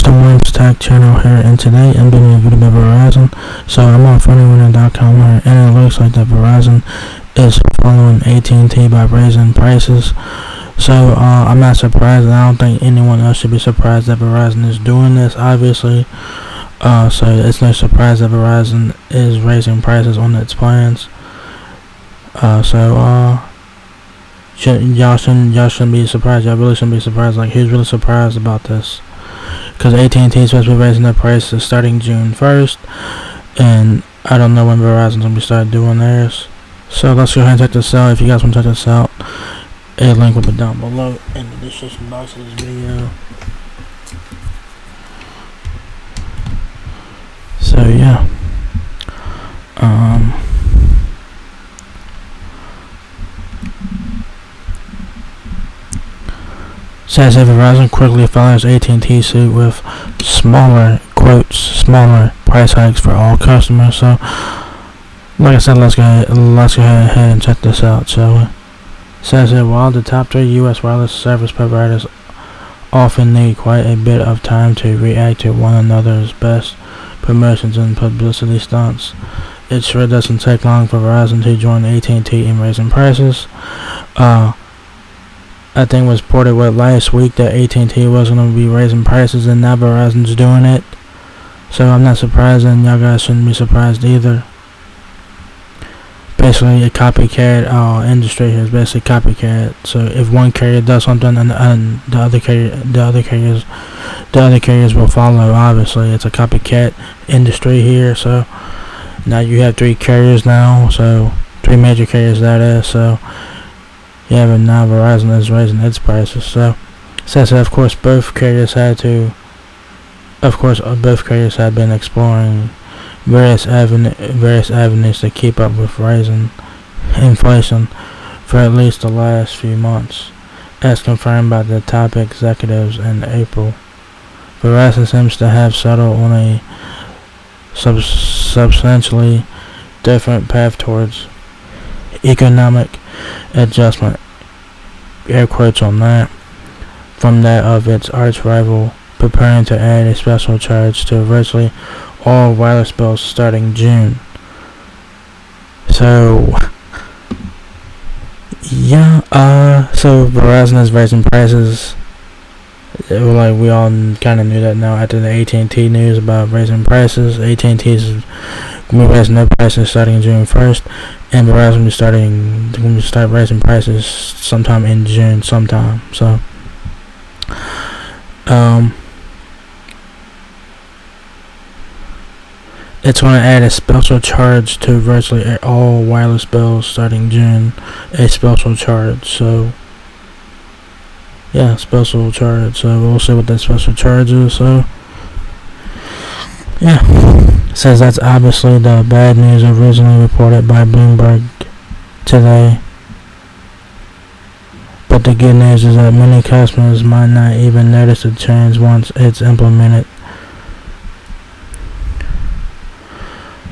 the Williams Tech channel here, and today I'm doing a video about Verizon. So I'm on funnywinner.com here, and it looks like that Verizon is following AT&T by raising prices. So I'm not surprised, and I don't think anyone else should be surprised that Verizon is doing this, obviously. So it's no surprise that Verizon is raising prices on its plans. Y'all shouldn't be surprised. Y'all really shouldn't be surprised. Like, who's really surprised about this? Because AT&T is supposed to be raising their prices starting June 1st, and I don't know when Verizon's going to start doing theirs. So let's go ahead and check this out. If you guys want to check this out, a link will be down below in the description box of this video. So yeah, says that Verizon quickly follows AT&T suit with smaller price hikes for all customers. So, like I said, let's go ahead and check this out, shall we? Says that while the top 3 U.S. wireless service providers often need quite a bit of time to react to one another's best promotions and publicity stunts, it sure doesn't take long for Verizon to join AT&T in raising prices. I think it was reported last week that AT&T was going to be raising prices, and now Verizon's doing it. So I'm not surprised, and y'all guys shouldn't be surprised either. Basically, a copycat industry here is basically copycat. So if one carrier does something, and the other carriers will follow. Obviously, it's a copycat industry here. So now you have 3 carriers now. So 3 major carriers, that is. So yeah, but now Verizon is raising its prices. So says that, of course, both carriers had been exploring various avenues to keep up with rising inflation for at least the last few months, as confirmed by the top executives in April. Verizon seems to have settled on a substantially different path towards economic adjustment, air quotes on that, from that of its arch rival, preparing to add a special charge to virtually all wireless bills starting June. So yeah, so Verizon is raising prices. Like, we all kind of knew that now after the AT&T news about raising prices. AT&T is raising their prices starting June 1st, and Verizon is going to start raising prices sometime in June sometime. So it's going to add a special charge to virtually all wireless bills starting June. A special charge. So yeah, special charge. So we'll see what that special charge is. So yeah, says that's obviously the bad news originally reported by Bloomberg today. But the good news is that many customers might not even notice the change once it's implemented.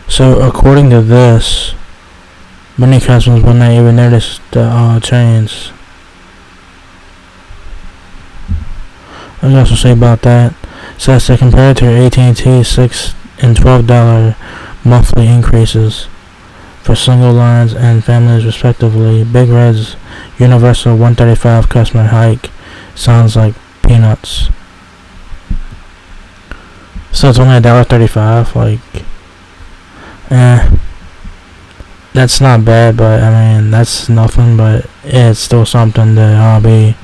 So according to this, many customers will not even notice the change. I was also say about that. Says that compared to AT&T $6 and $12 monthly increases for single lines and families respectively, Big Red's universal $135 customer hike sounds like peanuts. So it's only $1.35, like, that's not bad, but I mean, that's nothing, but it's still something that I'll be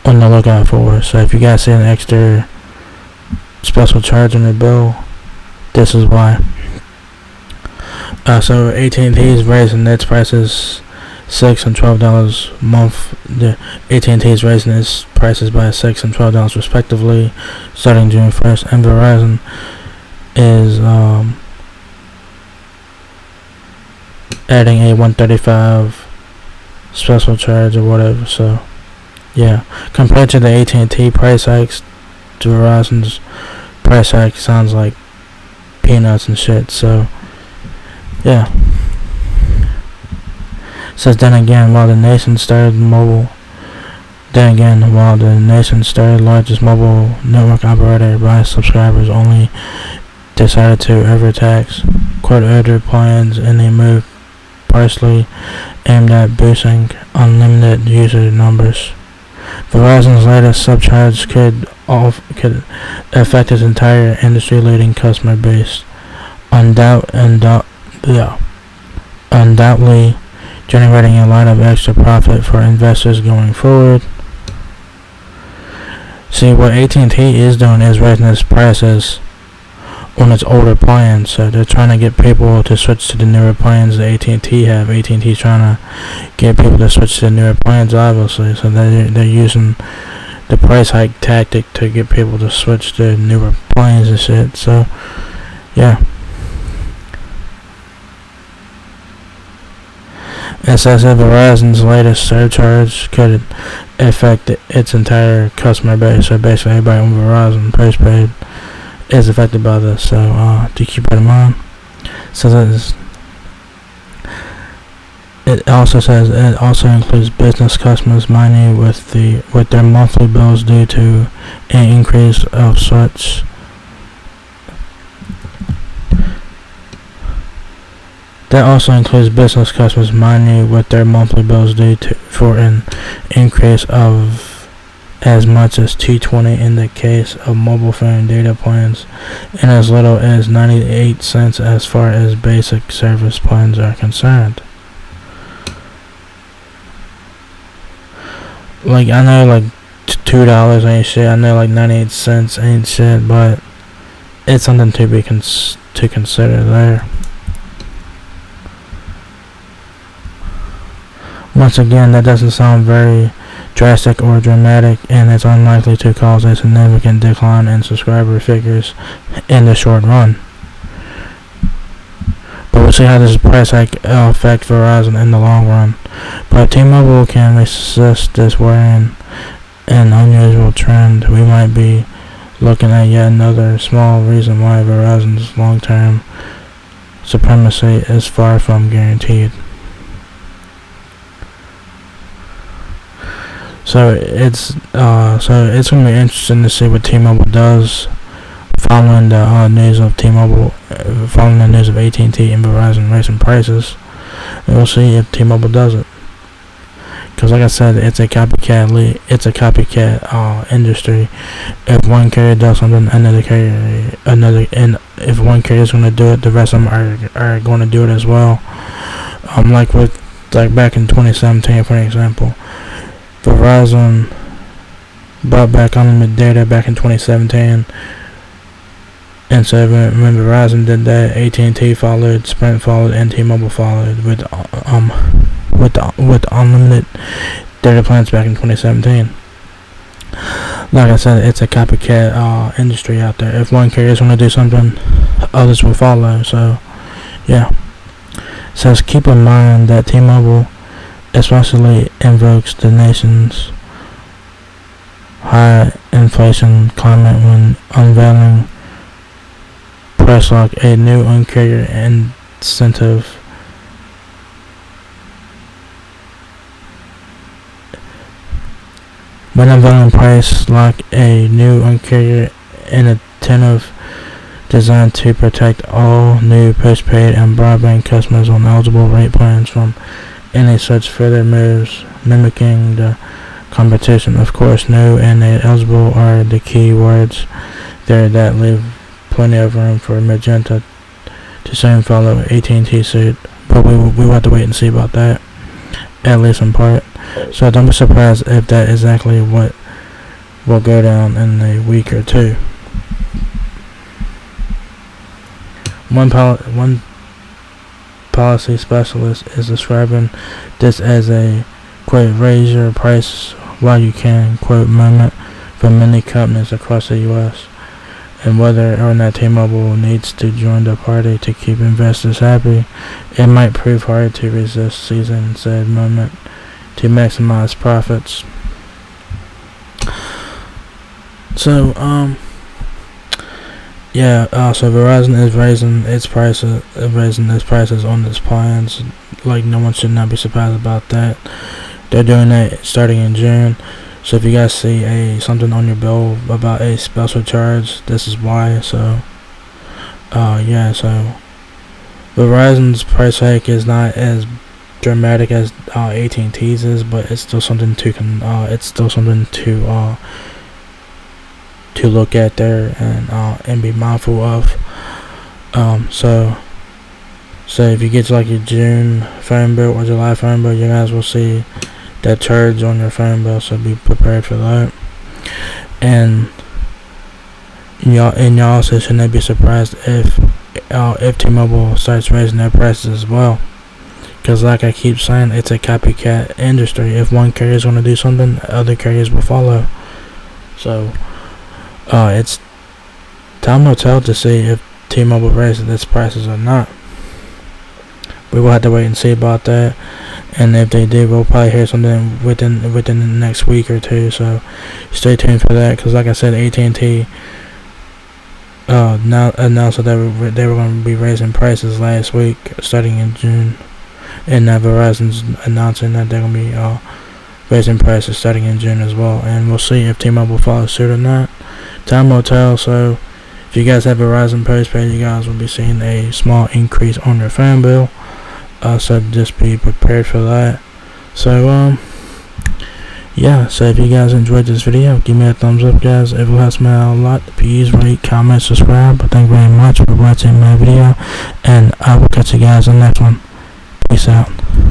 on the lookout for. So if you guys see an extra special charge on the bill, this is why. So AT&T is raising its prices $6 and $12 a month. The AT&T is raising its prices by $6 and $12 respectively, starting June 1st, and Verizon is adding a $135 special charge or whatever. So yeah, compared to the AT&T price hikes, to Verizon's price hike sounds like peanuts and shit. So yeah, says then again, while the nation started mobile Then again, while the nation's third largest mobile network operator by subscribers only decided to overtax older plans in a move partially aimed at boosting unlimited user numbers. Verizon's latest subcharge could affect its entire industry-leading customer base, undoubtedly generating a lot of extra profit for investors going forward. See, what AT&T is doing is raising its prices on its older plans, so they're trying to get people to switch to the newer plans that AT&T have. AT&T's trying to get people to switch to the newer plans, obviously, so they're using the price hike tactic to get people to switch to newer plans and shit. So, yeah. It says that Verizon's latest surcharge could affect its entire customer base, so basically everybody on Verizon postpaid is affected by this, so to keep that in mind. So it also includes business customers, mind you, with their monthly bills due to an increase of such. That also includes business customers, mind you, with their monthly bills due for an increase of as much as $2.20 in the case of mobile phone data plans, and as little as 98 cents as far as basic service plans are concerned. Like, I know like $2 ain't shit, I know like 98 cents ain't shit, but it's something to be to consider there. Once again, that doesn't sound very drastic or dramatic, and it's unlikely to cause a significant decline in subscriber figures in the short run. But we'll see how this price hike affect Verizon in the long run. But T-Mobile can resist this worrying and unusual trend. We might be looking at yet another small reason why Verizon's long-term supremacy is far from guaranteed. So it's gonna be interesting to see what T-Mobile does following the news of following the news of AT&T and Verizon raising prices. And we'll see if T-Mobile does it. Because like I said, it's a copycat industry. If one carrier does something, and if one carrier is gonna do it, the rest of them are going to do it as well. Like back in 2017, for example. Verizon brought back unlimited data back in 2017, and so when Verizon did that, AT&T followed, Sprint followed, and T-Mobile followed with unlimited data plans back in 2017. Like I said, it's a copycat industry out there. If one carrier is going to do something, others will follow. So, yeah. It says keep in mind that T-Mobile especially invokes the nation's high inflation climate when unveiling Price Lock, a new un-carrier incentive. When unveiling Price Lock, a new un-carrier incentive designed to protect all new postpaid and broadband customers on eligible rate plans from any such further moves mimicking the competition. Of course, new and eligible are the key words there that leave plenty of room for Magenta to soon follow AT&T suit, but we will have to wait and see about that, at least in part. So don't be surprised if that is exactly what will go down in a week or two. One policy specialist is describing this as a, quote, raise your price while you can, quote, moment for many companies across the U.S. And whether or not T-Mobile needs to join the party to keep investors happy, it might prove hard to resist seizing said moment to maximize profits. So, so Verizon is raising its prices on its plans. Like, no one should not be surprised about that. They're doing that starting in June. So if you guys see something on your bill about a special charge, this is why. So yeah, so Verizon's price hike is not as dramatic as AT&T's is, but it's still something to look at there and be mindful of. So if you get to like your June phone bill or July phone bill, you guys will see that charge on your phone bill, so be prepared for that. And y'all also should not be surprised if T-Mobile starts raising their prices as well, because like I keep saying, it's a copycat industry. If one carrier is going to do something, other carriers will follow. So it's time will tell to see if T-Mobile raises its prices or not. We will have to wait and see about that, and if they do, we'll probably hear something within the next week or two. So stay tuned for that, because like I said, AT&T now announced that they were going to be raising prices last week, starting in June, and now Verizon's announcing that they're going to be raising prices starting in June as well. And we'll see if T-Mobile follows suit or not. Time will tell. So if you guys have Verizon postpaid, you guys will be seeing a small increase on your phone bill. So just be prepared for that. So yeah, so if you guys enjoyed this video, give me a thumbs up, guys. It will help me out a lot. Please rate, comment, subscribe. Thank you very much for watching my video, and I will catch you guys in the next one. Peace out.